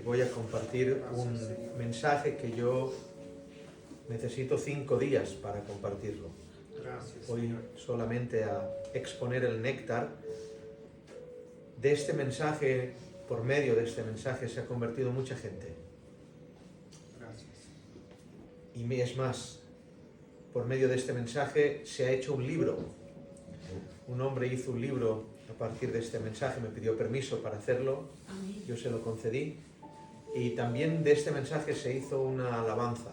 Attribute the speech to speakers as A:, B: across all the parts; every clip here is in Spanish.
A: voy a compartir un mensaje que yo necesito 5 días para compartirlo. Voy solamente a exponer el néctar de este mensaje. Por medio de este mensaje se ha convertido mucha gente. Y es más, por medio de este mensaje se ha hecho un libro. Un hombre hizo un libro a partir de este mensaje, me pidió permiso para hacerlo, yo se lo concedí. Y también de este mensaje se hizo una alabanza.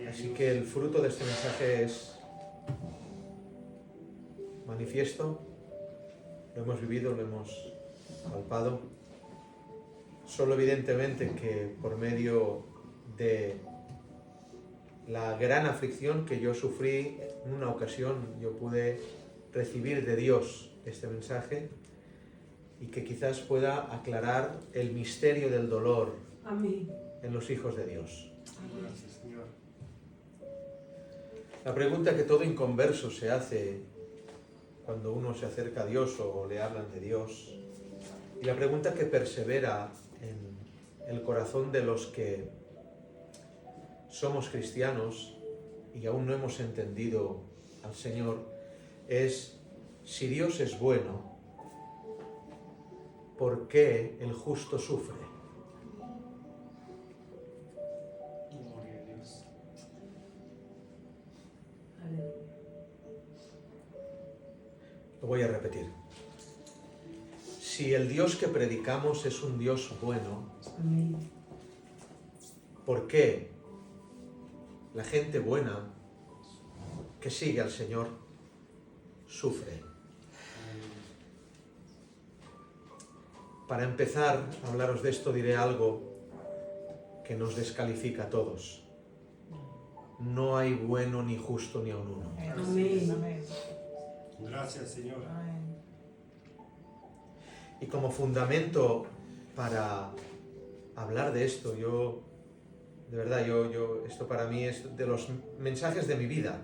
A: Así que el fruto de este mensaje es manifiesto, lo hemos vivido, lo hemos palpado. Solo evidentemente que por medio de la gran aflicción que yo sufrí en una ocasión, yo pude recibir de Dios este mensaje y que quizás pueda aclarar el misterio del dolor en los hijos de Dios.
B: Gracias, Señor.
A: La pregunta que todo inconverso se hace cuando uno se acerca a Dios o le hablan de Dios, y la pregunta que persevera en el corazón de los que somos cristianos y aún no hemos entendido al Señor, es: si Dios es bueno, ¿por qué el justo sufre?
B: Gloria a Dios.
A: Lo voy a repetir. Si el Dios que predicamos es un Dios bueno, ¿por qué la gente buena que sigue al Señor sufre? Para empezar a hablaros de esto, diré algo que nos descalifica a todos. No hay bueno ni justo ni aun uno.
C: Amén.
B: Gracias, Señor.
A: Y como fundamento para hablar de esto, de verdad, esto para mí es de los mensajes de mi vida,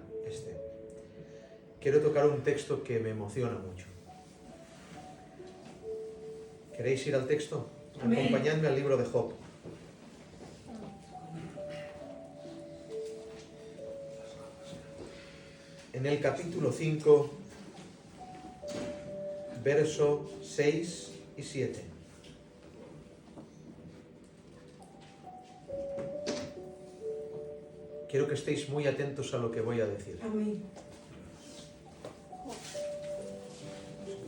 A: Quiero tocar un texto que me emociona mucho. ¿Queréis ir al texto?
C: Amén.
A: Acompañadme al libro de Job. En el capítulo 5, verso 6 y 7. Quiero que estéis muy atentos a lo que voy a decir.
C: Amén.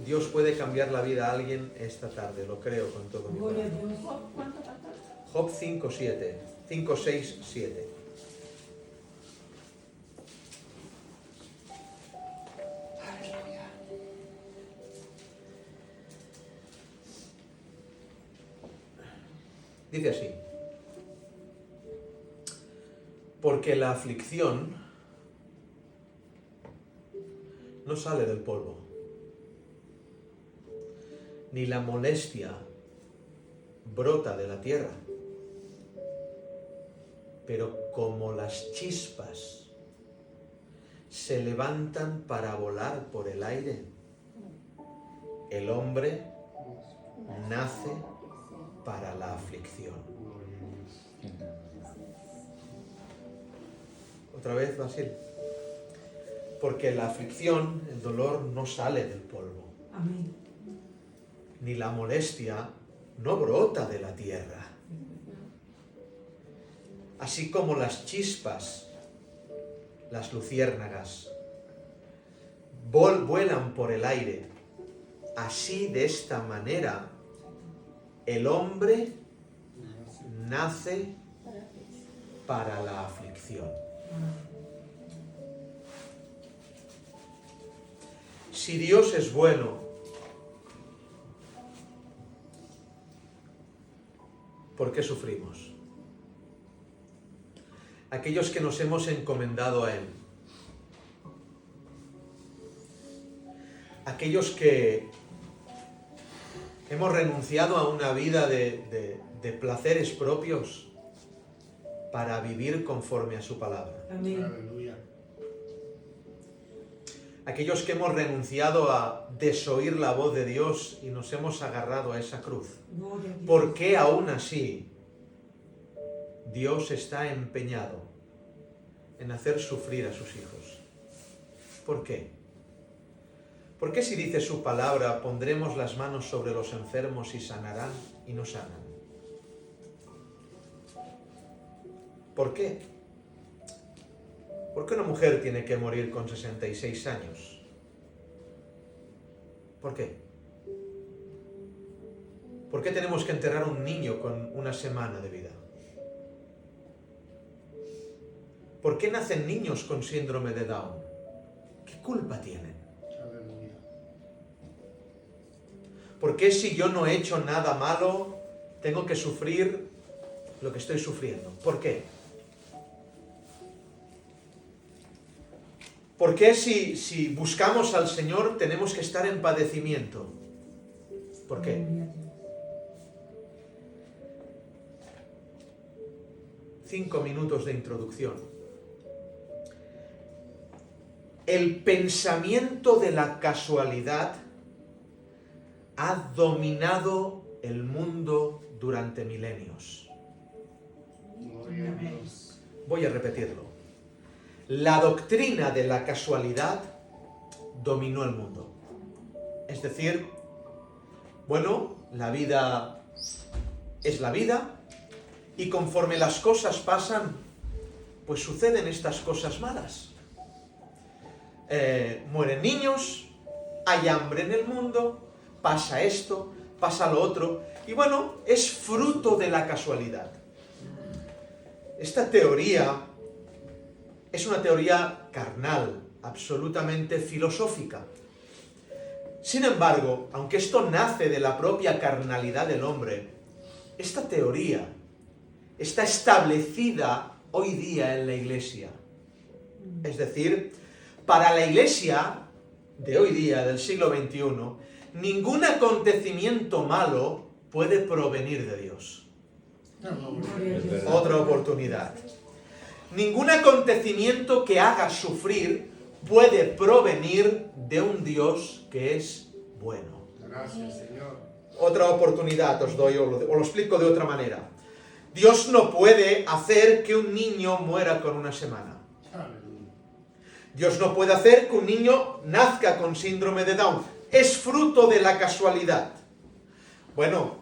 A: Dios puede cambiar la vida a alguien esta tarde, lo creo con todo mi
C: Gloria a
A: corazón.
C: Dios.
A: Job 5, 7. 5, 6, 7. Dice así: porque la aflicción no sale del polvo, ni la molestia brota de la tierra, pero como las chispas se levantan para volar por el aire, el hombre nace para la aflicción. Otra vez, Basil. Porque la aflicción, el dolor, no sale del polvo.
C: Amén.
A: Ni la molestia no brota de la tierra. Así como las chispas, las luciérnagas, vuelan por el aire, así de esta manera el hombre nace para la aflicción. Si Dios es bueno, ¿por qué sufrimos? Aquellos que nos hemos encomendado a Él, aquellos que hemos renunciado a una vida de placeres propios para vivir conforme a su palabra.
C: Amén.
B: Aleluya.
A: aquellos que hemos renunciado a desoír la voz de Dios y nos hemos agarrado a esa cruz. ¿Por qué aún así Dios está empeñado en hacer sufrir a sus hijos? ¿Por qué? ¿Por qué si dice su palabra pondremos las manos sobre los enfermos y sanarán y no sanan? ¿Por qué? ¿Por qué una mujer tiene que morir con 66 años? ¿Por qué? ¿Por qué tenemos que enterrar a un niño con una semana de vida? ¿Por qué nacen niños con síndrome de Down? ¿Qué culpa tienen?
B: Aleluya.
A: ¿Por qué si yo no he hecho nada malo, tengo que sufrir lo que estoy sufriendo? ¿Por qué? ¿Por qué si buscamos al Señor tenemos que estar en padecimiento? ¿Por qué? 5 minutos de introducción. El pensamiento de la casualidad ha dominado el mundo durante milenios.
B: Gloria a Dios.
A: Voy a repetirlo. La doctrina de la casualidad dominó el mundo. Es decir, bueno, la vida es la vida y conforme las cosas pasan, pues suceden estas cosas malas. Mueren niños, hay hambre en el mundo, pasa esto, pasa lo otro, y bueno, es fruto de la casualidad. Esta teoría es una teoría carnal, absolutamente filosófica. Sin embargo, aunque esto nace de la propia carnalidad del hombre, esta teoría está establecida hoy día en la Iglesia. Es decir, para la Iglesia de hoy día, del siglo XXI, ningún acontecimiento malo puede provenir de Dios. Otra oportunidad. Ningún acontecimiento que haga sufrir puede provenir de un Dios que es bueno.
B: Gracias, Señor.
A: Otra oportunidad os doy, o lo explico de otra manera. Dios no puede hacer que un niño muera con una semana.
B: Aleluya.
A: Dios no puede hacer que un niño nazca con síndrome de Down. Es fruto de la casualidad. Bueno,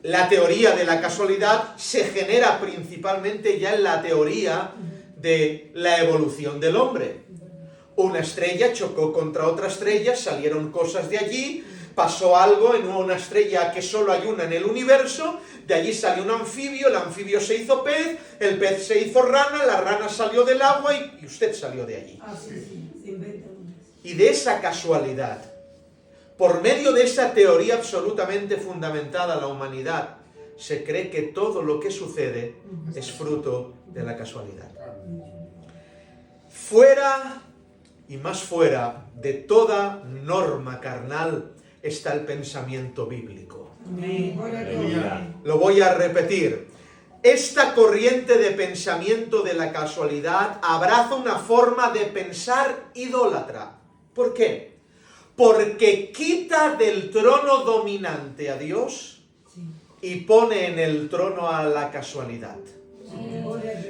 A: la teoría de la casualidad se genera principalmente ya en la teoría de la evolución del hombre. Una estrella chocó contra otra estrella, salieron cosas de allí, pasó algo en una estrella que solo hay una en el universo, de allí salió un anfibio, el anfibio se hizo pez, el pez se hizo rana, la rana salió del agua y usted salió de allí. Y de esa casualidad, por medio de esa teoría absolutamente fundamentada a la humanidad, se cree que todo lo que sucede es fruto de la casualidad. Fuera y más fuera de toda norma carnal está el pensamiento bíblico.
B: Aleluya.
A: Lo voy a repetir. Esta corriente de pensamiento de la casualidad abraza una forma de pensar idólatra. ¿Por qué? Porque quita del trono dominante a Dios y pone en el trono a la casualidad.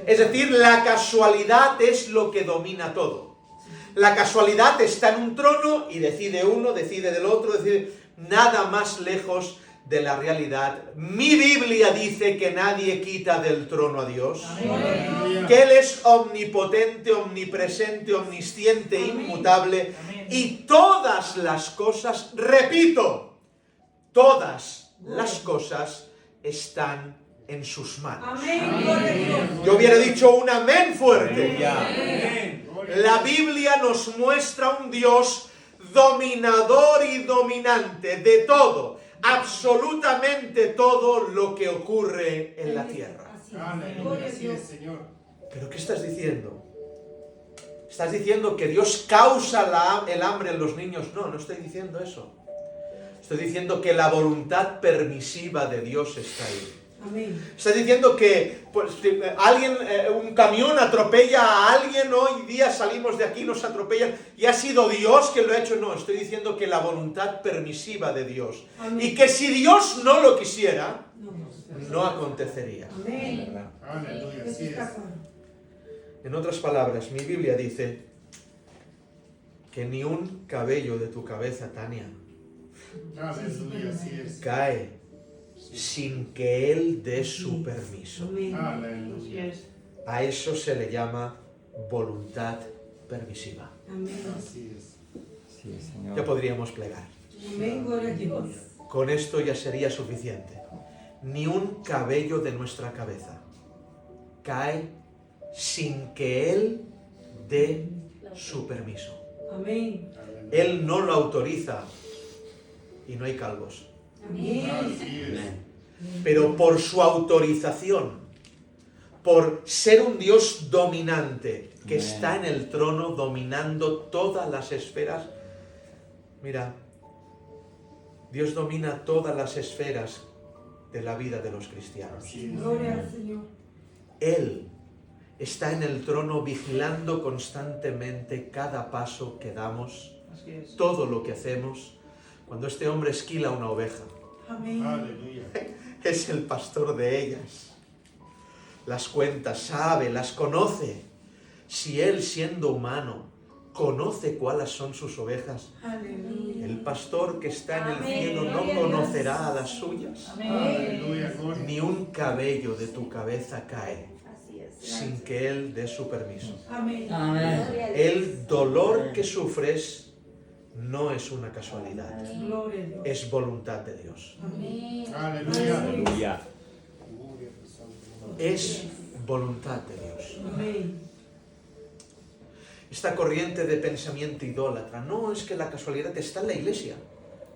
A: Es decir, la casualidad es lo que domina todo. La casualidad está en un trono y decide uno, decide del otro, decide nada más lejos de la realidad. Mi Biblia dice que nadie quita del trono a Dios.
B: Aleluya.
A: Que Él es omnipotente, omnipresente, omnisciente, inmutable. Y todas las cosas, repito, todas las cosas están en sus manos. Yo hubiera dicho un amén fuerte.
B: Amén. Gloria.
A: La Biblia nos muestra un Dios dominador y dominante de todo, absolutamente todo lo que ocurre en la tierra.
B: Aleluya. Así es, Señor.
A: ¿Pero qué estás diciendo? ¿Estás diciendo que Dios causa el hambre en los niños? No, no estoy diciendo eso. Estoy diciendo que la voluntad permisiva de Dios está ahí.
C: Amén.
A: Está diciendo que pues, si alguien, un camión atropella a alguien, hoy día salimos de aquí, nos atropellan, y ha sido Dios quien lo ha hecho. No, estoy diciendo que la voluntad permisiva de Dios.
C: Amén.
A: Y que si Dios no lo quisiera,
C: No.
A: no acontecería.
C: Amén.
D: ¿Verdad?
B: Aleluya,
C: Eso
B: así es.
C: está claro.
A: En otras palabras, mi Biblia dice que ni un cabello de tu cabeza, Tania,
B: Aleluya, así es.
A: cae sin que Él dé su permiso.
C: Amén.
D: Así
B: Aleluya.
D: es.
A: A eso se le llama voluntad permisiva.
C: Amén.
B: Así es.
D: Sí, Señor.
A: Ya podríamos plegar.
C: Amén. Gloria a Dios.
A: Con esto ya sería suficiente. Ni un cabello de nuestra cabeza cae sin que Él dé su permiso.
C: Amén.
B: Aleluya.
A: Él no lo autoriza y no hay calvos.
C: Amén.
B: Así es.
A: Pero por su autorización, por ser un Dios dominante que
D: Amén.
A: está en el trono dominando todas las esferas. Mira, Dios domina todas las esferas de la vida de los cristianos.
B: Así es.
C: Gloria al Señor.
A: Él está en el trono vigilando constantemente cada paso que damos,
D: Así es.
A: todo lo que hacemos. Cuando este hombre esquila una oveja,
C: Amén.
B: Aleluya.
A: es el pastor de ellas. Las cuenta, sabe, las conoce. Si él, siendo humano, conoce cuáles son sus ovejas,
C: Aleluya.
A: el pastor que está en el
C: Amén.
A: cielo no
C: Gloria a Dios.
A: conocerá a las suyas.
B: Aleluya, gloria.
A: Ni un cabello de tu cabeza cae
E: Así es.
A: sin que él dé su permiso.
C: Amén.
E: Gloria a Dios.
A: El dolor que sufres no es una casualidad,
C: Gloria a Dios.
A: es voluntad de Dios.
E: Amén.
B: Aleluya.
D: Aleluya.
B: Gloria a tu santo nombre.
A: Es voluntad de Dios.
C: Amén.
A: Esta corriente de pensamiento idólatra, no es que la casualidad está en la iglesia.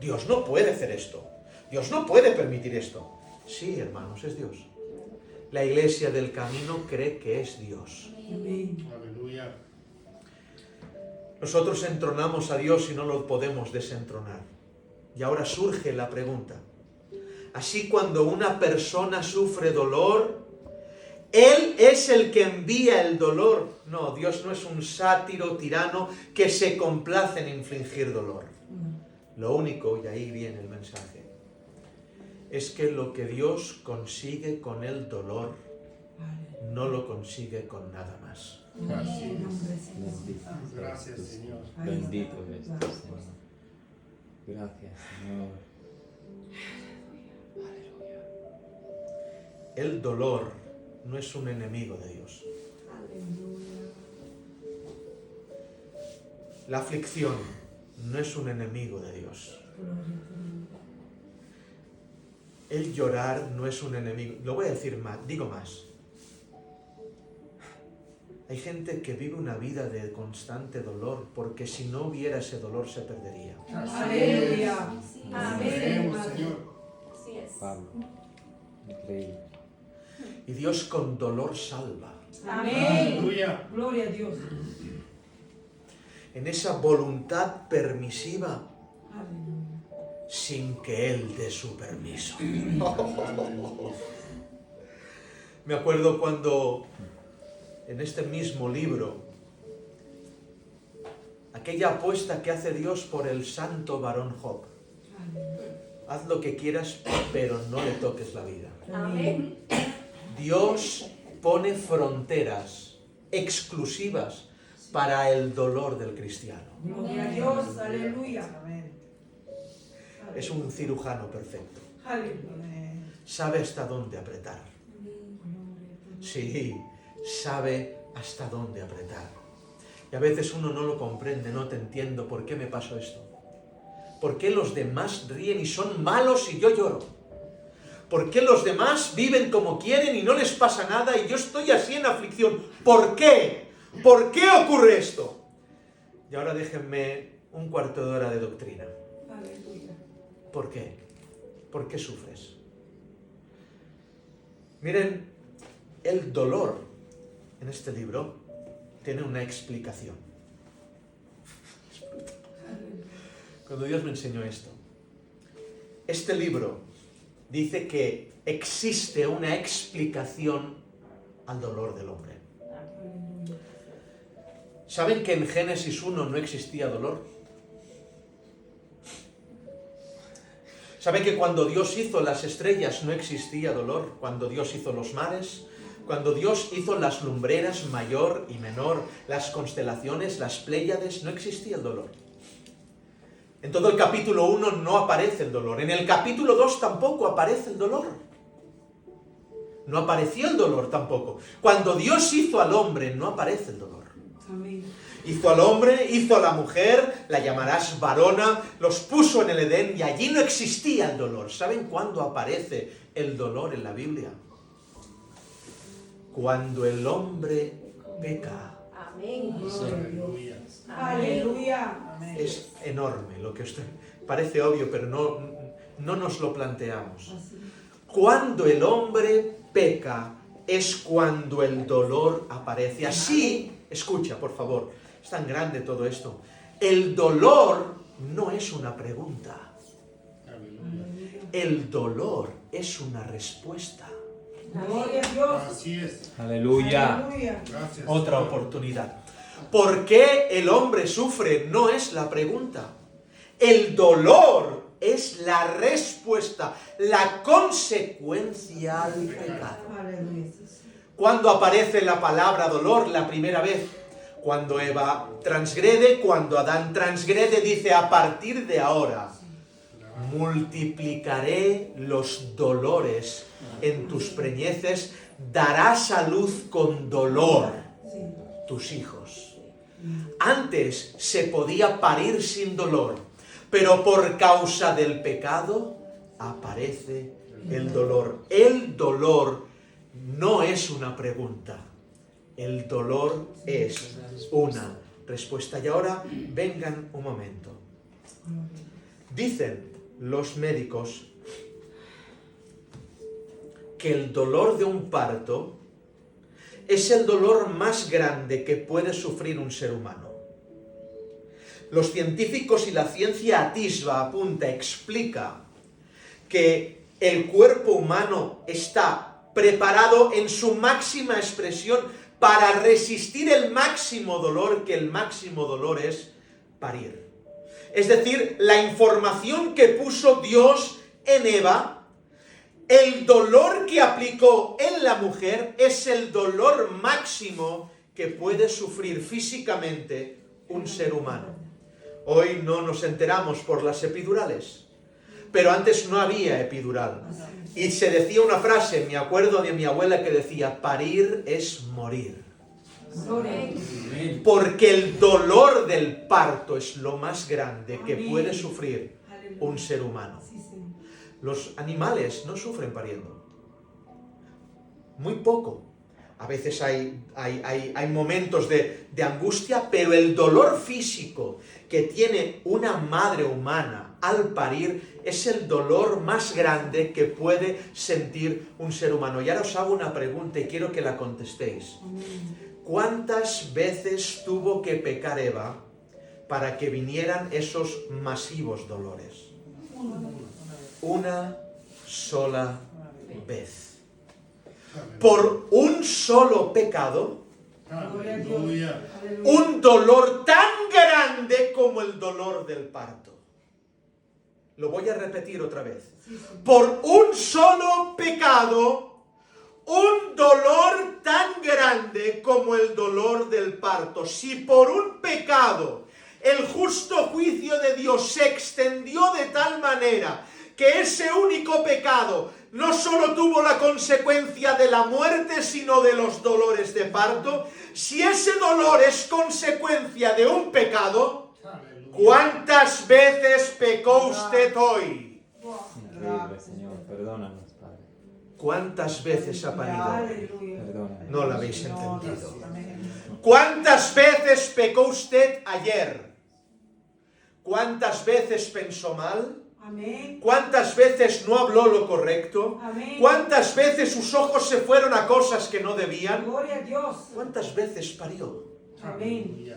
A: Dios no puede hacer esto. Dios no puede permitir esto. Sí, hermanos, es Dios. La iglesia del camino cree que es Dios.
C: Amén.
B: Aleluya.
A: Nosotros entronamos a Dios y no lo podemos desentronar. Y ahora surge la pregunta. Así cuando una persona sufre dolor, Él es el que envía el dolor. No, Dios no es un sátiro tirano que se complace en infligir dolor. Lo único, y ahí viene el mensaje, es que lo que Dios consigue con el dolor, no lo consigue con nada más.
B: Así es.
D: Bendito
B: Gracias,
D: eres tú,
B: Señor.
D: Bendito eres tú, Señor. Gracias, Señor. Aleluya.
A: El dolor no es un enemigo de Dios. La aflicción no es un enemigo de Dios. El llorar no es un enemigo. Lo voy a decir más, digo más. Hay gente que vive una vida de constante dolor porque si no hubiera ese dolor se perdería.
C: Aleluya. Amén.
B: Creemos, Señor.
E: Así es.
D: Pablo. Increíble.
A: Y Dios con dolor salva.
C: Amén.
B: Aleluya.
C: Gloria a Dios.
A: En esa voluntad permisiva
C: Aleluya.
A: sin que Él dé su permiso. Me acuerdo cuando en este mismo libro, aquella apuesta que hace Dios por el santo varón Job. Haz lo que quieras, pero no le toques la vida.
E: Amén.
A: Dios pone fronteras exclusivas para el dolor del cristiano.
C: Gloria a Dios. Aleluya.
A: Es un cirujano perfecto.
C: Aleluya.
A: Sabe hasta dónde apretar. Sí, sabe hasta dónde apretar. Y a veces uno no lo comprende, no te entiendo, ¿por qué me pasó esto? ¿Por qué los demás ríen y son malos y yo lloro? ¿Por qué los demás viven como quieren y no les pasa nada y yo estoy así en aflicción? ¿Por qué? ¿Por qué ocurre esto? Y ahora déjenme un cuarto de hora de doctrina.
C: Aleluya.
A: ¿Por qué? ¿Por qué sufres? Miren, el dolor en este libro tiene una explicación. Cuando Dios me enseñó esto, este libro dice que existe una explicación al dolor del hombre.
C: Aleluya.
A: ¿Saben que en Génesis 1 no existía dolor? ¿Saben que cuando Dios hizo las estrellas no existía dolor? Cuando Dios hizo los mares, cuando Dios hizo las lumbreras mayor y menor, las constelaciones, las Pléyades, no existía el dolor. En todo el capítulo 1 no aparece el dolor. En el capítulo 2 tampoco aparece el dolor. No apareció el dolor tampoco. Cuando Dios hizo al hombre, no aparece el dolor.
C: Amén.
A: Hizo al hombre, hizo a la mujer, la llamarás varona, los puso en el Edén y allí no existía el dolor. ¿Saben cuándo aparece el dolor en la Biblia? Cuando el hombre peca.
E: Amén.
B: Aleluya.
C: Aleluya. Amén.
A: Es enorme lo que usted... Parece obvio, pero no nos lo planteamos. Cuando el hombre peca es cuando el dolor aparece. Así, escucha, por favor, es tan grande todo esto. El dolor no es una pregunta.
B: Aleluya.
A: El dolor es una respuesta.
C: Gloria a Dios.
B: Así es.
D: Aleluya.
C: Aleluya.
B: Gracias.
A: Otra oportunidad. ¿Por qué el hombre sufre? No es la pregunta. El dolor es la respuesta, la consecuencia al pecado.
C: Aleluya.
A: ¿Cuándo aparece la palabra dolor la primera vez? Cuando Eva transgrede, cuando Adán transgrede, dice: a partir de ahora multiplicaré los dolores en tus preñeces, darás a luz con dolor
C: Sí.
A: tus hijos. Antes se podía parir sin dolor, pero por causa del pecado aparece el dolor. El dolor no es una pregunta, el dolor es una respuesta. Y ahora vengan un momento. Dicen los médicos que el dolor de un parto es el dolor más grande que puede sufrir un ser humano. Los científicos y la ciencia atisba, apunta, explica que el cuerpo humano está preparado en su máxima expresión para resistir el máximo dolor, que el máximo dolor es parir. Es decir, la información que puso Dios en Eva, el dolor que aplicó en la mujer, es el dolor máximo que puede sufrir físicamente un ser humano. Hoy no nos enteramos por las epidurales, pero antes no había epidural. Y se decía una frase, me acuerdo de mi abuela que decía: parir es morir. Porque el dolor del parto es lo más grande que puede sufrir un ser humano. Los animales no sufren pariendo. Muy poco. A veces hay momentos de angustia, pero el dolor físico que tiene una madre humana al parir es el dolor más grande que puede sentir un ser humano. Y ahora os hago una pregunta y quiero que la contestéis. ¿Cuántas veces tuvo que pecar Eva para que vinieran esos masivos dolores? Una sola vez. Por un solo pecado,
B: Aleluya.
A: un dolor tan grande como el dolor del parto. Lo voy a repetir otra vez. Por un solo pecado, un dolor tan grande como el dolor del parto. Si por un pecado el justo juicio de Dios se extendió de tal manera que ese único pecado no solo tuvo la consecuencia de la muerte, sino de los dolores de parto, si ese dolor es consecuencia de un pecado, ¿cuántas veces pecó usted hoy?
D: Increíble, Señor. Perdónanos, Padre.
A: ¿Cuántas veces ha parido?
D: Perdónanos.
A: No lo habéis entendido. ¿Cuántas veces pecó usted ayer? ¿Cuántas veces pensó mal?
C: Amén.
A: ¿Cuántas veces no habló lo correcto?
C: Amén.
A: ¿Cuántas veces sus ojos se fueron a cosas que no debían?
C: Gloria a Dios.
A: ¿Cuántas veces parió?
C: Amén.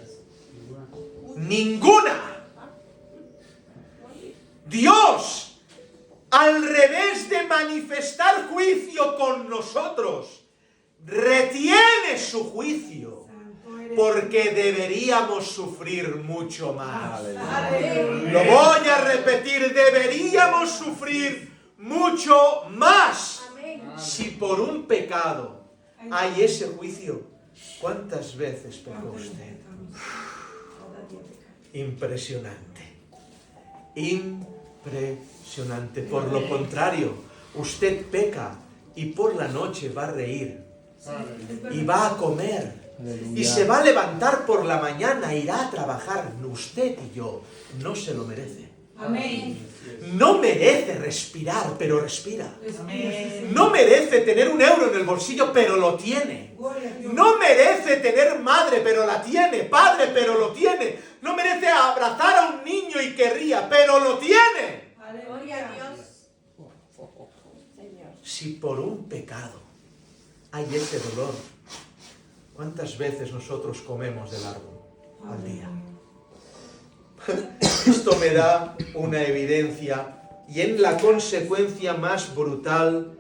A: Ninguna. Dios al revés de manifestar juicio con nosotros, retiene su juicio,
C: Santo eres.
A: porque deberíamos sufrir mucho más.
C: Aleluya.
A: Lo voy a repetir, deberíamos sufrir mucho más.
E: Amén.
A: Si por un pecado hay ese juicio, ¿cuántas veces pecó usted? Impresionante. Impresionante. Por lo contrario, usted peca y por la noche va a reír y va a comer.
D: Aleluya.
A: Y se va a levantar por la mañana, irá a trabajar. Usted y yo no se lo merece.
C: Amén.
A: No merece respirar, pero respira.
C: Amén.
A: No merece tener un euro en el bolsillo, pero lo tiene.
C: Gloria a Dios.
A: No merece tener madre, pero la tiene. Padre, pero lo tiene. No merece abrazar a un niño y que ría, pero lo tiene.
E: Gloria a Dios. Señor.
A: Si por un pecado hay ese dolor, ¿cuántas veces nosotros comemos del árbol al día? Esto me da una evidencia y en la consecuencia más brutal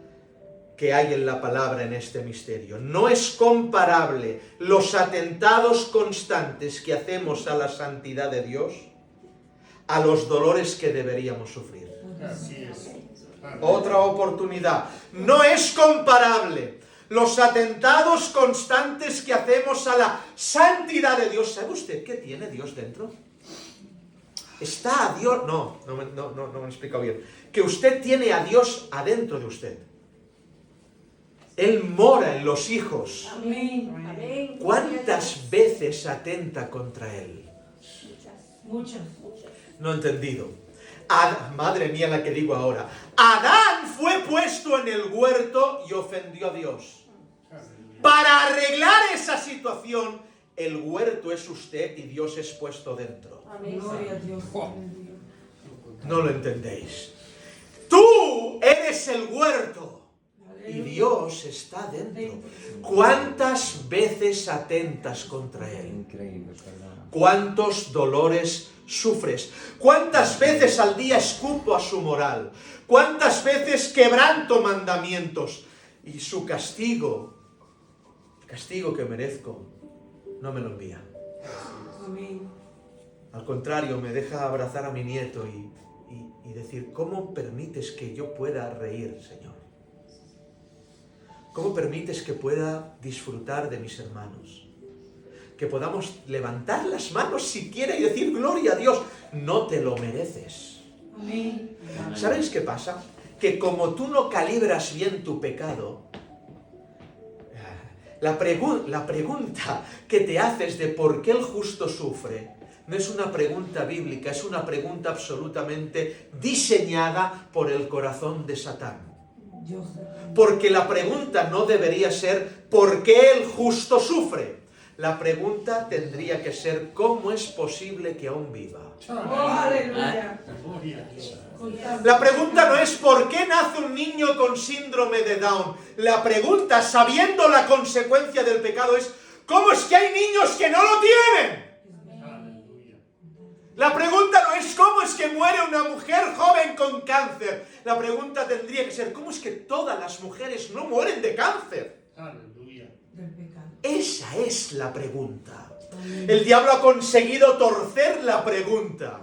A: que hay en la palabra en este misterio. No es comparable los atentados constantes que hacemos a la santidad de Dios a los dolores que deberíamos sufrir.
B: Así es.
A: Otra oportunidad. No es comparable los atentados constantes que hacemos a la santidad de Dios. ¿Sabe usted qué tiene Dios dentro? Está a Dios... No me he explicado bien. Que usted tiene a Dios adentro de usted. Él mora en los hijos.
C: Amén.
E: Amén.
A: ¿Cuántas veces atenta contra Él?
C: Muchas.
A: No he entendido. Madre mía la que digo ahora. Adán fue puesto en el huerto y ofendió a Dios. Para arreglar esa situación, el huerto es usted y Dios es puesto dentro.
E: Amén.
C: Gloria a Dios.
A: No lo entendéis. Tú eres el huerto y Dios está dentro. ¿Cuántas veces atentas contra Él?
D: Increíble, ¿verdad?
A: ¿Cuántos dolores sufres? ¿Cuántas veces al día escupo a su moral? ¿Cuántas veces quebranto mandamientos? Y su castigo, el castigo que merezco, no me lo envía.
C: Amén.
A: Al contrario, me deja abrazar a mi nieto y decir, ¿cómo permites que yo pueda reír, Señor? ¿Cómo permites que pueda disfrutar de mis hermanos? Que podamos levantar las manos siquiera y decir, gloria a Dios, no te lo mereces.
C: Amén.
A: ¿Sabéis qué pasa? Que como tú no calibras bien tu pecado, la pregunta que te haces de por qué el justo sufre no es una pregunta bíblica, es una pregunta absolutamente diseñada por el corazón de Satán.
C: Dios.
A: Porque la pregunta no debería ser ¿por qué el justo sufre? La pregunta tendría que ser ¿cómo es posible que aún viva?
C: Oh, aleluya.
B: Gloria a Dios.
A: La pregunta no es ¿por qué nace un niño con síndrome de Down? La pregunta, sabiendo la consecuencia del pecado, es ¿cómo es que hay niños que no lo tienen?
B: Aleluya.
A: La pregunta no es ¿cómo es que muere una mujer joven con cáncer? La pregunta tendría que ser ¿cómo es que todas las mujeres no mueren de cáncer?
B: Aleluya.
C: Del pecado.
A: Esa es la pregunta. El diablo ha conseguido torcer la pregunta.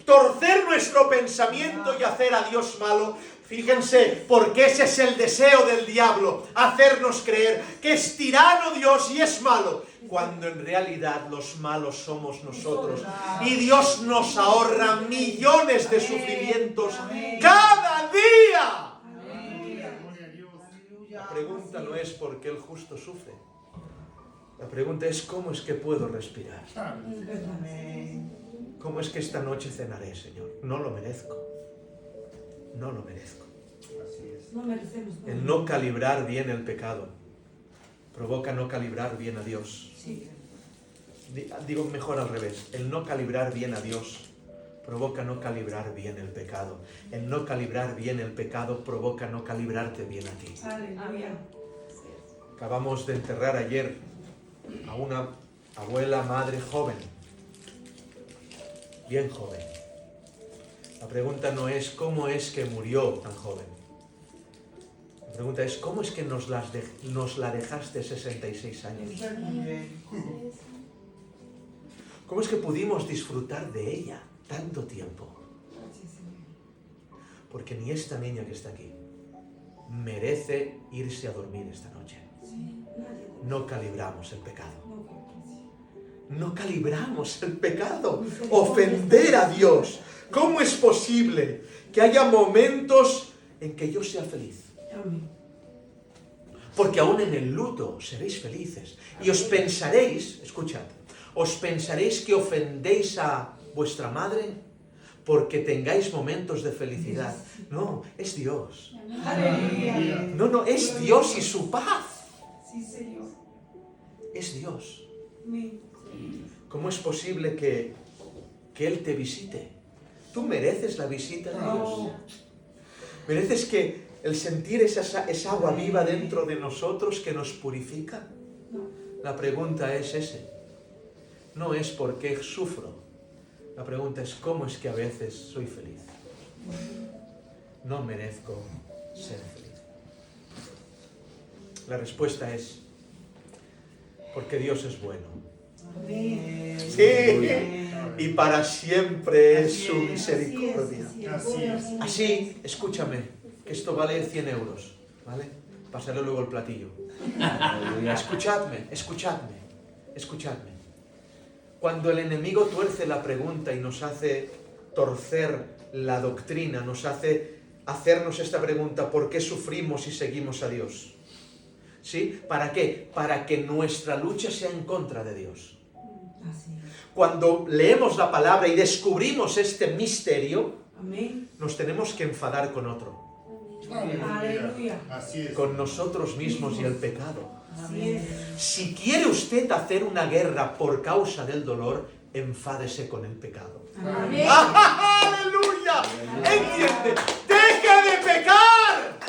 A: Torcer nuestro pensamiento y hacer a Dios malo. Fíjense, porque ese es el deseo del diablo, hacernos creer que es tirano Dios y es malo, cuando en realidad los malos somos nosotros. Y Dios nos ahorra millones de sufrimientos cada día.
B: Gloria a Dios.
A: La pregunta no es por qué el justo sufre. La pregunta es ¿cómo es que puedo respirar?
B: Aleluya.
A: ¿Cómo es que esta noche cenaré, Señor? No lo merezco. No lo merezco.
B: Así es.
C: No merecemos nada.
A: El no calibrar bien el pecado provoca no calibrar bien a Dios.
C: Sí.
A: Digo mejor al revés. El no calibrar bien a Dios provoca no calibrar bien el pecado. El no calibrar bien el pecado provoca no calibrarte bien a ti.
C: Aleluya.
A: Acabamos de enterrar ayer a una abuela, madre joven. Bien joven. La pregunta no es cómo es que murió tan joven. La pregunta es cómo es que nos la dejaste 66 años. ¿Cómo es que pudimos disfrutar de ella tanto tiempo? Porque ni esta niña que está aquí merece irse a dormir esta noche. No calibramos el pecado. No calibramos el pecado. Ofender a Dios. ¿Cómo es posible que haya momentos en que yo sea feliz? Porque aún en el luto seréis felices. Y os pensaréis, escuchad, os pensaréis que ofendéis a vuestra madre porque tengáis momentos de felicidad. No, es Dios.
C: Aleluya.
A: No, es Dios y su paz.
C: Sí, Señor.
A: Es Dios.
C: Amén.
A: ¿Cómo es posible que Él te visite? Tú mereces la visita de Dios. Mereces que el sentir esa agua viva dentro de nosotros que nos purifica. La pregunta es ese. No es por qué sufro. La pregunta es cómo es que a veces soy feliz. No merezco ser feliz. La respuesta es porque Dios es bueno.
C: Amén.
A: Sí, y para siempre es su misericordia.
B: Así es.
A: Así, escúchame, que esto vale 100 euros, ¿vale? Pasaré luego el platillo. Escuchadme. Cuando el enemigo tuerce la pregunta y nos hace torcer la doctrina, nos hace hacernos esta pregunta, ¿por qué sufrimos y seguimos a Dios? ¿Sí? ¿Para qué? Para que nuestra lucha sea en contra de Dios.
C: Así es.
A: Cuando leemos la palabra y descubrimos este misterio,
C: Amén.
A: nos tenemos que enfadar con otro,
C: Aleluya.
B: Así es.
A: con nosotros mismos y el pecado.
C: Así es.
A: Si quiere usted hacer una guerra por causa del dolor, enfádese con el pecado.
C: Amén.
A: ¡Aleluya! ¿Entiende? ¡Deje de pecar!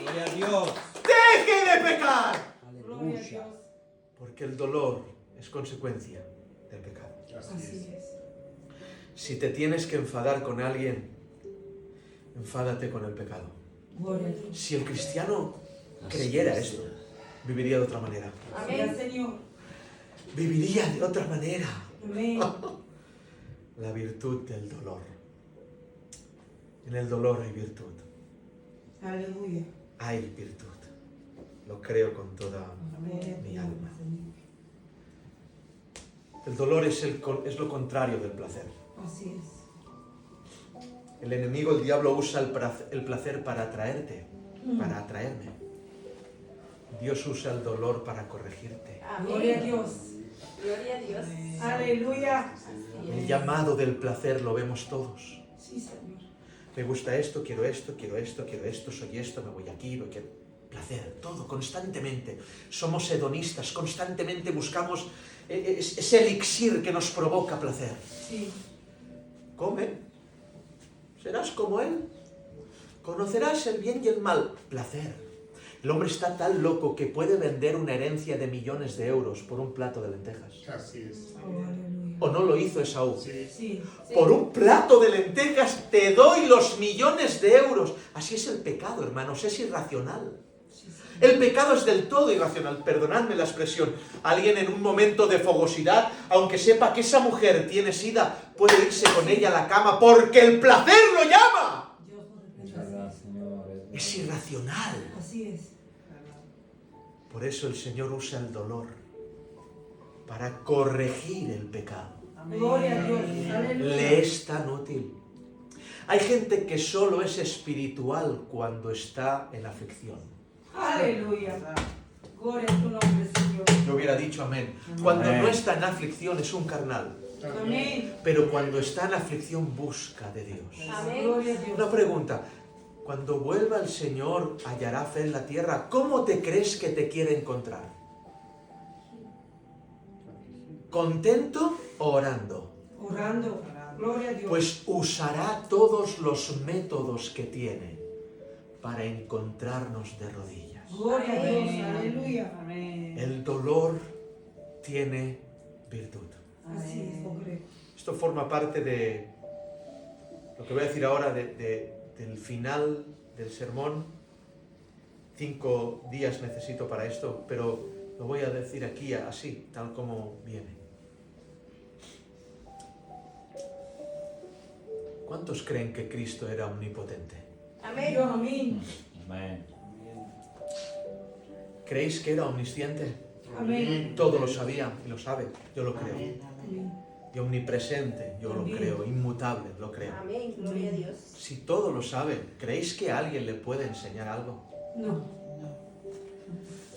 D: Gloria a Dios.
A: ¡Deje de pecar!
C: Gloria a Dios.
A: Porque el dolor es consecuencia del pecado.
B: Así
C: Así
B: es.
C: es.
A: Si te tienes que enfadar con alguien, enfádate con el pecado.
C: Gloria a Dios.
A: Si el cristiano creyera esto, viviría de otra manera.
C: Amén, Señor.
A: Viviría de otra manera.
C: Amén.
A: La virtud del dolor. En el dolor hay virtud.
C: Aleluya.
A: Hay virtud. Lo creo con toda
C: Amén.
A: mi alma. El dolor es lo contrario del placer.
C: Así es.
A: El enemigo, el diablo, usa el placer para atraerte, para atraerme. Dios usa el dolor para corregirte.
C: Gloria a Dios.
E: Gloria a Dios.
C: Aleluya.
A: El llamado del placer lo vemos todos.
C: Sí, Señor.
A: Me gusta esto, quiero esto, soy esto, me voy aquí, voy aquí. Placer, todo, constantemente. Somos hedonistas, constantemente buscamos ese elixir que nos provoca placer.
C: Sí.
A: Come, serás como Él. Conocerás el bien y el mal. Placer. El hombre está tan loco que puede vender una herencia de millones de euros por un plato de lentejas.
B: Así es.
C: Oh, aleluya.
A: ¿O no lo hizo Esaú?
B: Sí.
C: Sí.
A: Por un plato de lentejas te doy los millones de euros. Así es el pecado, hermanos, es irracional.
C: Sí, Señor.
A: El pecado es del todo irracional, perdonadme la expresión. Alguien en un momento de fogosidad, aunque sepa que esa mujer tiene sida, puede irse con ella a la cama porque el placer lo llama.
C: Dios nos
D: Es
C: reprenda.
D: verdad, Señor.
A: Es irracional.
C: Así es.
A: Por eso el Señor usa el dolor para corregir el pecado.
C: Gloria a Dios. Aleluya.
A: Le es tan útil. Hay gente que solo es espiritual cuando está en aflicción.
C: Aleluya. Gloria a tu nombre, Señor.
A: Yo hubiera dicho amén. Cuando
D: Amén.
A: no está en aflicción es un carnal.
C: Amén.
A: Pero cuando está en aflicción busca de Dios.
E: Amén.
C: Gloria a Dios.
A: Una pregunta. Cuando vuelva el Señor, hallará fe en la tierra. ¿Cómo te crees que te quiere encontrar? ¿Contento o orando?
C: Orando. Gloria a Dios.
A: Pues usará todos los métodos que tiene para encontrarnos de rodillas.
C: Gloria a Dios.
E: Amén.
C: Aleluya.
A: El dolor tiene virtud.
C: Así es, lo creo.
A: Esto forma parte de Lo que voy a decir ahora del final del sermón, 5 días necesito para esto, pero lo voy a decir aquí así, tal como viene. ¿Cuántos creen que Cristo era omnipotente?
E: Amén.
C: Yo, amén.
D: Amén.
A: ¿Creéis que era omnisciente?
C: Amén.
A: Todo lo sabía y lo sabe, yo lo creo.
B: Amén.
C: Amén.
A: Y omnipresente, yo lo
C: Amén.
A: creo. Inmutable, lo creo.
E: Amén. Gloria a Dios.
A: Si todo lo sabe, ¿creéis que alguien le puede enseñar algo?
C: No.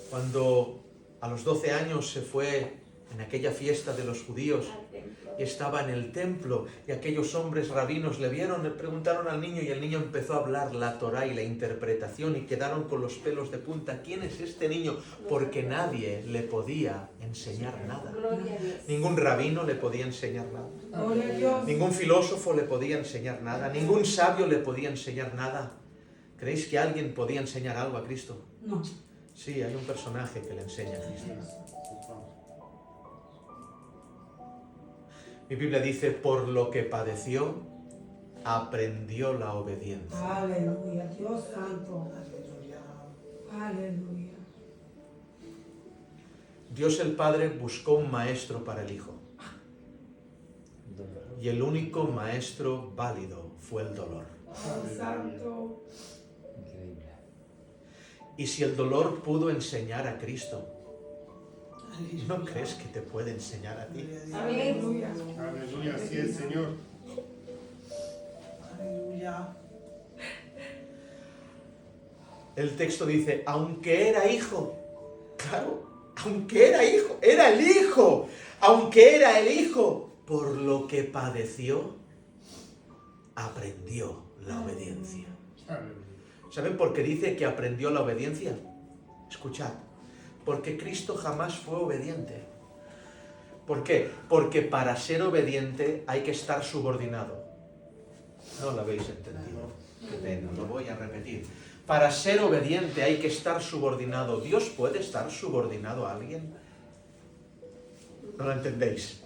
A: Cuando a los 12 años se fue en aquella fiesta de los judíos
E: Al templo.
A: y estaba en el templo y aquellos hombres rabinos le vieron, le preguntaron al niño y el niño empezó a hablar la Torá y la interpretación y quedaron con los pelos de punta. ¿Quién es este niño? Porque nadie le podía enseñar nada.
E: Gloria a Dios.
A: Ningún rabino le podía enseñar nada.
C: Gloria a Dios.
A: Ningún filósofo le podía enseñar nada. Ningún sabio le podía enseñar nada. ¿Creéis que alguien podía enseñar algo a Cristo?
C: No.
A: Sí, hay un personaje que le enseña a Cristo. Mi Biblia dice, por lo que padeció, aprendió la obediencia.
C: Aleluya. Dios santo. Aleluya.
A: Dios el Padre buscó un maestro para el Hijo. Y el único maestro válido fue el dolor.
C: Dios santo.
D: Increíble.
A: Y si el dolor pudo enseñar a Cristo, ¿no crees que te puede enseñar a ti?
E: Amén.
C: Aleluya.
B: Aleluya, así es, Señor.
F: Aleluya.
A: El texto dice, aunque era hijo, claro, aunque era hijo, era el hijo, aunque era el hijo, por lo que padeció, aprendió la obediencia.
B: Aleluya.
A: ¿Saben por qué dice que aprendió la obediencia? Escuchad, porque Cristo jamás fue obediente. ¿Por qué? Porque para ser obediente hay que estar subordinado. No lo habéis entendido. Qué pena, lo voy a repetir. Para ser obediente hay que estar subordinado. ¿Dios puede estar subordinado a alguien? ¿No lo entendéis?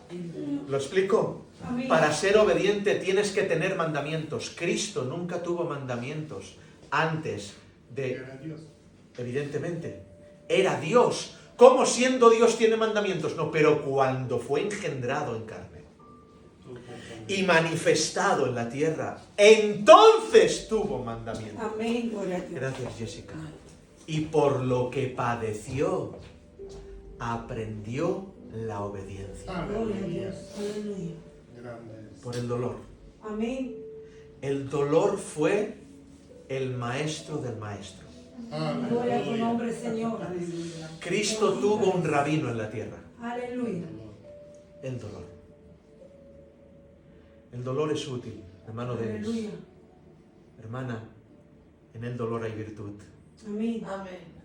A: ¿Lo explico?
C: Amén.
A: Para ser obediente tienes que tener mandamientos. Cristo nunca tuvo mandamientos antes de...
B: Era Dios.
A: Evidentemente, era Dios. ¿Cómo siendo Dios tiene mandamientos? No, pero cuando fue engendrado en carne y manifestado en la tierra, entonces tuvo mandamientos.
C: Amén. Gloria a Dios.
A: Gracias, Jessica. Y por lo que padeció, aprendió la obediencia.
C: Gloria a
B: Aleluya.
C: Dios. Aleluya.
B: Grande es.
A: Por el dolor.
C: Amén.
A: El dolor fue el maestro del maestro.
C: Gloria a tu
B: Aleluya.
C: nombre, Señor.
F: Aleluya.
A: Cristo tuvo un rabino en la tierra.
C: Aleluya.
A: El dolor. El dolor es útil, hermano Denis.
C: Aleluya.
A: Hermana, en el dolor hay virtud.
C: Amén.
F: Amén.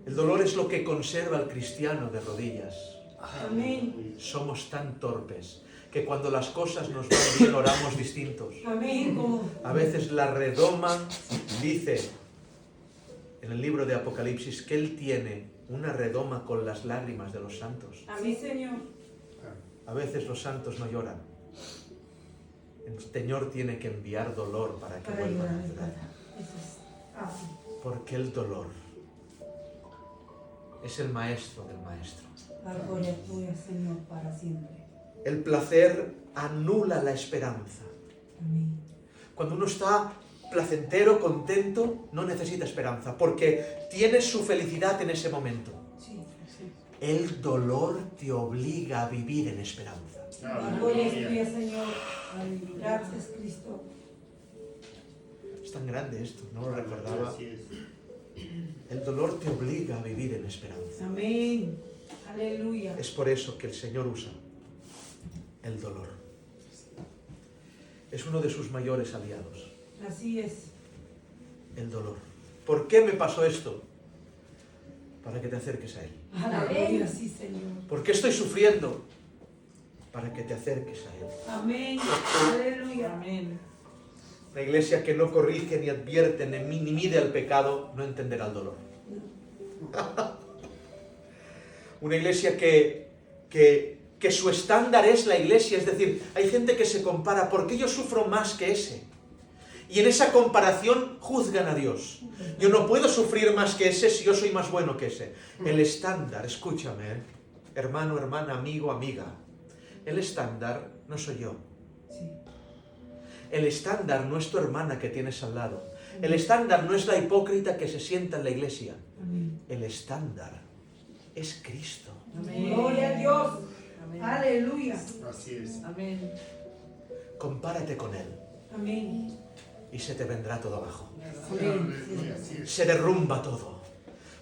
A: El dolor es lo que conserva al cristiano de rodillas.
C: Amén.
A: Somos tan torpes que cuando las cosas nos van bien oramos distintos.
C: Amén. Como
A: A veces la redoma dice en el libro de Apocalipsis que Él tiene una redoma con las lágrimas de los santos.
C: sí,
E: Amén.
C: Señor.
A: A veces los santos no lloran. El Señor tiene que enviar dolor para que
C: Para
A: vuelvan a
C: llorar.
A: llorar.
C: Eso es así.
A: Porque el dolor es el maestro del maestro.
C: La gloria es tuya, Señor, para siempre.
A: El placer anula la esperanza.
C: Amén.
A: Cuando uno está placentero, contento, no necesita esperanza, porque tienes su felicidad en ese momento.
C: Sí, sí.
A: El dolor te obliga a vivir en esperanza.
C: La gloria es
B: Aleluya.
C: tuya, Señor. Aleluya. Gracias, Cristo.
A: Es tan grande esto, no lo recordaba.
B: Así es.
A: El dolor te obliga a vivir en esperanza.
C: Amén. Aleluya.
A: Es por eso que el Señor usa el dolor. Es uno de sus mayores aliados,
C: Así es.
A: el dolor. ¿Por qué me pasó esto? Para que te acerques a Él.
C: Aleluya, sí, Señor.
A: ¿Por qué estoy sufriendo? Para que te acerques a Él.
C: Amén. Aleluya.
F: Amén.
A: Una iglesia que no corrige, ni advierte, ni mide al pecado, no entenderá el dolor. Una iglesia que que su estándar es la iglesia. Es decir, hay gente que se compara, ¿por qué yo sufro más que ese? Y en esa comparación juzgan a Dios. Yo no puedo sufrir más que ese si yo soy más bueno que ese. El estándar, escúchame, hermano, hermana, amigo, amiga. El estándar no soy yo. El estándar no es tu hermana que tienes al lado. El estándar no es la hipócrita que se sienta en la iglesia. El estándar es Cristo.
C: Gloria a Dios. Aleluya.
B: Así es.
C: Amén.
A: Compárate con Él
C: Amén.
A: y se te vendrá todo abajo.
B: Aleluya, así es.
A: Se derrumba todo.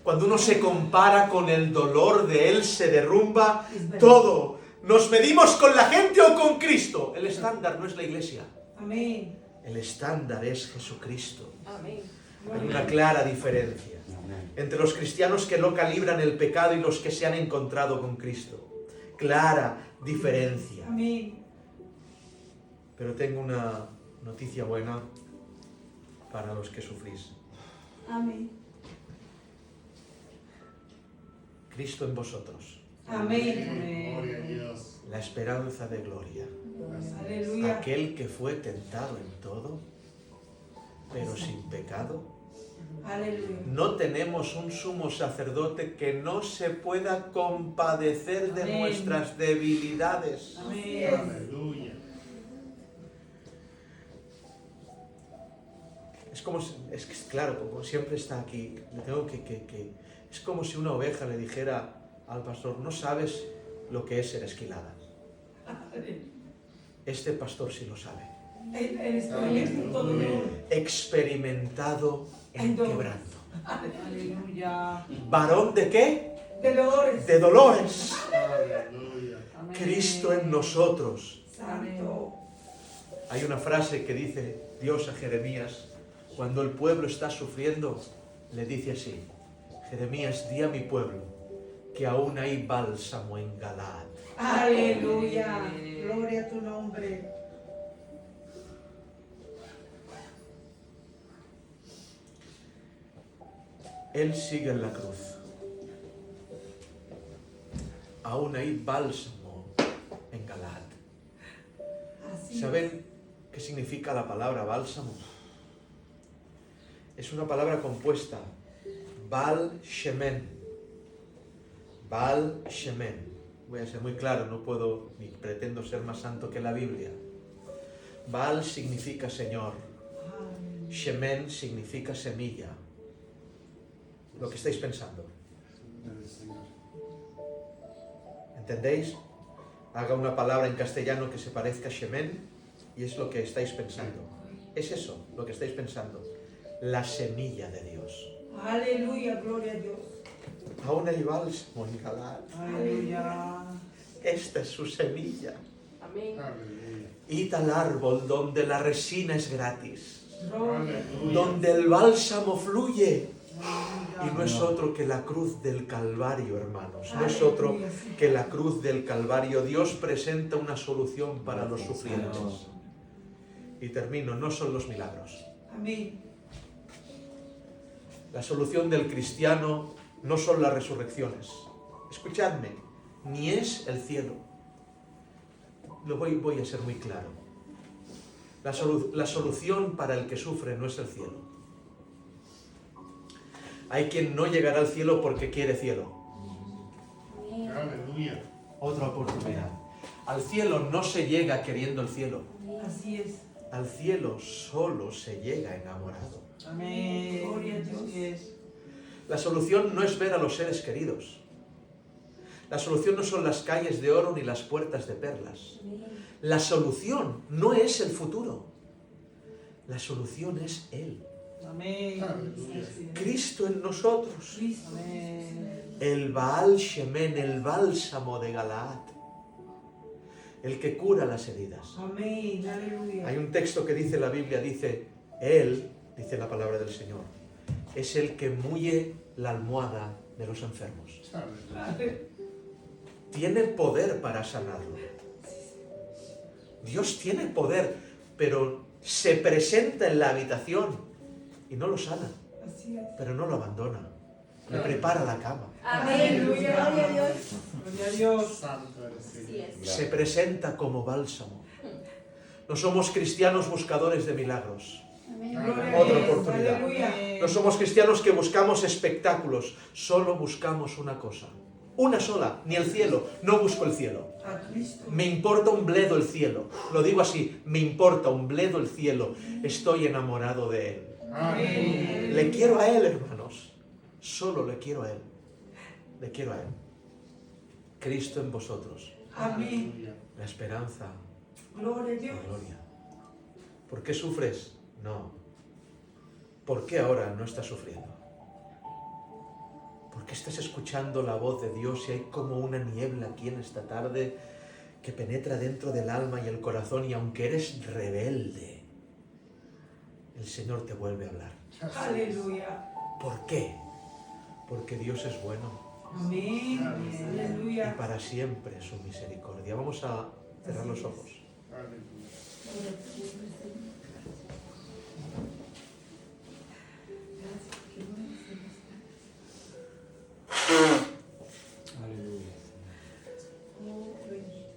A: Cuando uno se compara con el dolor de Él, se derrumba todo. ¿Nos medimos con la gente o con Cristo? El estándar no es la iglesia.
C: Amén.
A: El estándar es Jesucristo.
E: Amén.
A: Hay una clara diferencia entre los cristianos que no calibran el pecado y los que se han encontrado con Cristo. Clara diferencia.
C: Amén.
A: Pero tengo una noticia buena para los que sufrís.
C: Amén.
A: Cristo en vosotros,
C: Amén.
B: Gloria a Dios.
A: la esperanza de gloria.
C: Aleluya.
A: Aquel que fue tentado en todo, pero sin pecado.
C: Aleluya.
A: No tenemos un sumo sacerdote que no se pueda compadecer de
C: Amén.
A: nuestras debilidades.
C: Amén.
B: Aleluya.
A: Es como, es que claro, como siempre está aquí, le tengo es como si una oveja le dijera al pastor, no sabes lo que es ser esquilada. Este pastor sí lo sabe.
C: El experimento todo Dios.
A: Experimentado en
C: dolor.
A: quebranto.
C: Aleluya.
A: ¿Varón de qué?
C: De dolores.
A: De dolores.
B: Aleluya.
A: Cristo en nosotros.
C: Santo.
A: Hay una frase que dice Dios a Jeremías, cuando el pueblo está sufriendo, le dice así, Jeremías, di a mi pueblo que aún hay bálsamo en Galaad.
C: Aleluya. Gloria a tu nombre.
A: Él sigue en la cruz. Aún hay bálsamo en Galaad.
C: Así
A: ¿Saben qué significa la palabra bálsamo? Es una palabra compuesta. Baal Shemen. Baal Shemen. Voy a ser muy claro, no puedo ni pretendo ser más santo que la Biblia. Baal significa Señor. Shemen significa semilla. Lo que estáis pensando. ¿Entendéis? Haga una palabra en castellano que se parezca a Shemen y es lo que estáis pensando. Es eso lo que estáis pensando. La semilla de Dios.
C: Aleluya. Gloria a Dios.
A: Aún hay bálsamo en Galaad.
C: Aleluya.
A: Esta es su semilla.
E: Amén.
B: Aleluya.
A: Id al árbol donde la resina es gratis,
C: Gloria.
B: Aleluya.
A: donde el bálsamo fluye. Y no es otro que la cruz del Calvario, hermanos. No es otro que la cruz del Calvario. Dios presenta una solución para los sufrientes. Y termino, no son los milagros.
C: Amén.
A: La solución del cristiano no son las resurrecciones. Escuchadme, ni es el cielo. Voy a ser muy claro. La solución para el que sufre no es el cielo. Hay quien no llegará al cielo porque quiere cielo.
E: Amén.
B: Aleluya.
A: Otra oportunidad. Al cielo no se llega queriendo el cielo.
C: Así es.
A: Al cielo solo se llega enamorado.
C: Amén. Gloria a Dios.
A: La solución no es ver a los seres queridos. La solución no son las calles de oro ni las puertas de perlas.
E: Amén.
A: La solución no es el futuro. La solución es Él.
C: Amén.
B: Aleluya.
A: Cristo en nosotros.
C: Cristo.
A: El Baal Shemen, el bálsamo de Galaad. El que cura las heridas.
C: Amén. Aleluya.
A: Hay un texto que dice la Biblia, dice, Él, dice la palabra del Señor, es el que mulle la almohada de los enfermos.
B: Aleluya.
A: Tiene poder para sanarlo. Dios tiene poder, pero se presenta en la habitación y no lo sana,
C: Así es.
A: pero no lo abandona. Le prepara la cama.
E: Amén.
C: Aleluya.
E: Gloria a Dios.
C: Gloria a Dios.
B: Santo eres,
E: Así
B: Señor.
E: es.
A: se presenta como bálsamo. No somos cristianos buscadores de milagros.
E: Amén.
C: Gloria a
A: Otra
C: Dios.
A: oportunidad.
C: Aleluya.
A: No somos cristianos que buscamos espectáculos. Solo buscamos una cosa. Una sola, ni el cielo. No busco el cielo.
C: A Cristo.
A: Me importa un bledo el cielo. Lo digo así, me importa un bledo el cielo. Estoy enamorado de Él.
B: Amén.
A: Le quiero a Él, hermanos. Solo le quiero a Él. Le quiero a Él. Cristo en vosotros.
C: Amén.
B: Aleluya.
A: La esperanza,
C: Gloria a
A: la
C: Dios.
A: gloria. ¿Por qué sufres? No. ¿Por qué ahora no estás sufriendo? ¿Por qué estás escuchando la voz de Dios y hay como una niebla aquí en esta tarde que penetra dentro del alma y el corazón y aunque eres rebelde, el Señor te vuelve a hablar?
C: Aleluya.
A: ¿Por qué? Porque Dios es bueno
C: Amén.
A: y
C: Aleluya.
A: para siempre su misericordia. Vamos a cerrar los ojos.
B: Aleluya.
D: Aleluya.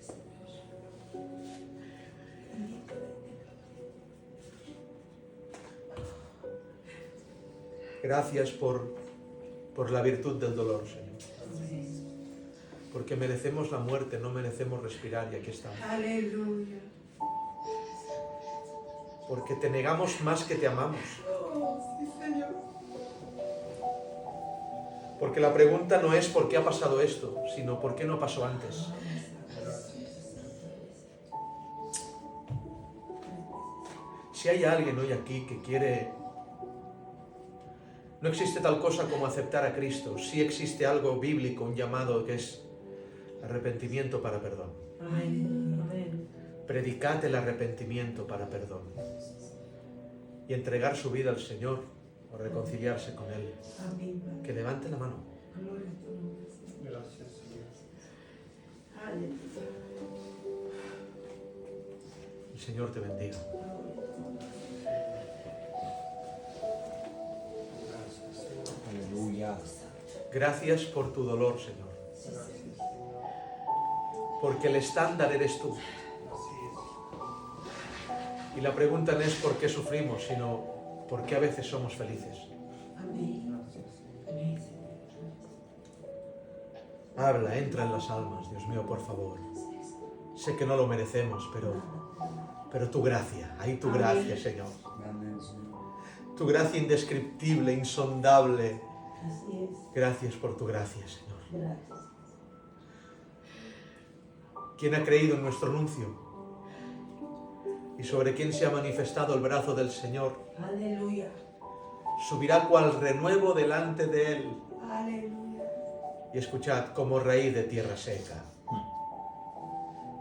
A: Gracias por la virtud del dolor, Señor. Porque merecemos la muerte, no merecemos respirar y aquí estamos.
C: Aleluya.
A: Porque te negamos más que te amamos.
C: Oh, sí, Señor.
A: Porque la pregunta no es por qué ha pasado esto, sino por qué no pasó antes. Si hay alguien hoy aquí que quiere... No existe tal cosa como aceptar a Cristo. Sí existe algo bíblico, un llamado que es arrepentimiento para perdón.
C: Amén.
A: Predicad el arrepentimiento para perdón. Y entregar su vida al Señor o reconciliarse con Él.
C: Amén.
A: Que levante la mano.
C: Gloria a tu nombre, Señor.
B: Gracias, Señor.
C: Aleluya.
A: El Señor te bendiga.
B: Gracias, Señor.
D: Aleluya.
A: Gracias por tu dolor, Señor.
B: Gracias, Señor.
A: Porque el estándar eres tú.
B: Así
A: Y la pregunta no es por qué sufrimos, sino por qué a veces somos felices.
C: Amén.
B: es. Gracias, Señor.
C: Amén, Señor.
A: Habla, entra en las almas, Dios mío, por favor. Sé que no lo merecemos, pero tu gracia, ahí tu gracia, Señor.
D: Amén, Señor.
A: Tu gracia indescriptible, insondable.
C: Así es.
A: Gracias por tu gracia, Señor.
C: Gracias.
A: ¿Quién ha creído en nuestro anuncio? Y sobre quién se ha manifestado el brazo del Señor.
C: Aleluya.
A: Subirá cual renuevo delante de Él.
C: Aleluya.
A: Y escuchad, como raíz de tierra seca.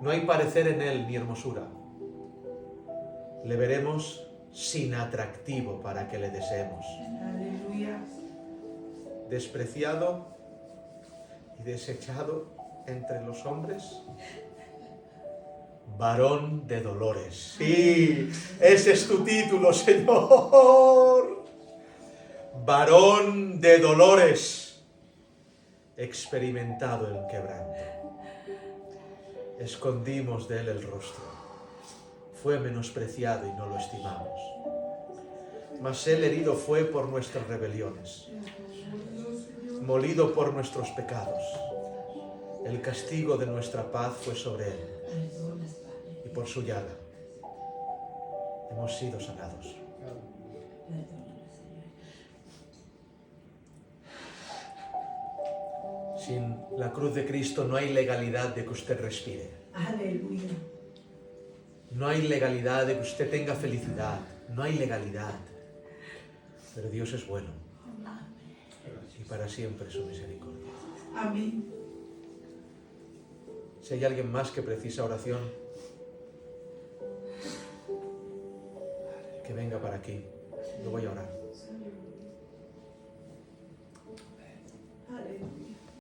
A: No hay parecer en Él ni hermosura. Le veremos sin atractivo para que le deseemos.
C: Aleluya.
A: Despreciado y desechado entre los hombres. Varón de dolores. Sí, ese es tu título, Señor. Varón de dolores. Experimentado el quebranto. Escondimos de él el rostro. Fue menospreciado y no lo estimamos. Mas él herido fue por nuestras rebeliones. Molido por nuestros pecados. El castigo de nuestra paz fue sobre él. Y por su llaga hemos sido sanados. Sin la cruz de Cristo no hay legalidad de que usted respire.
C: Aleluya.
A: No hay legalidad de que usted tenga felicidad. No hay legalidad. Pero Dios es bueno. Y para siempre su misericordia.
C: Amén.
A: Si hay alguien más que precisa oración, que venga para aquí. Yo voy a orar.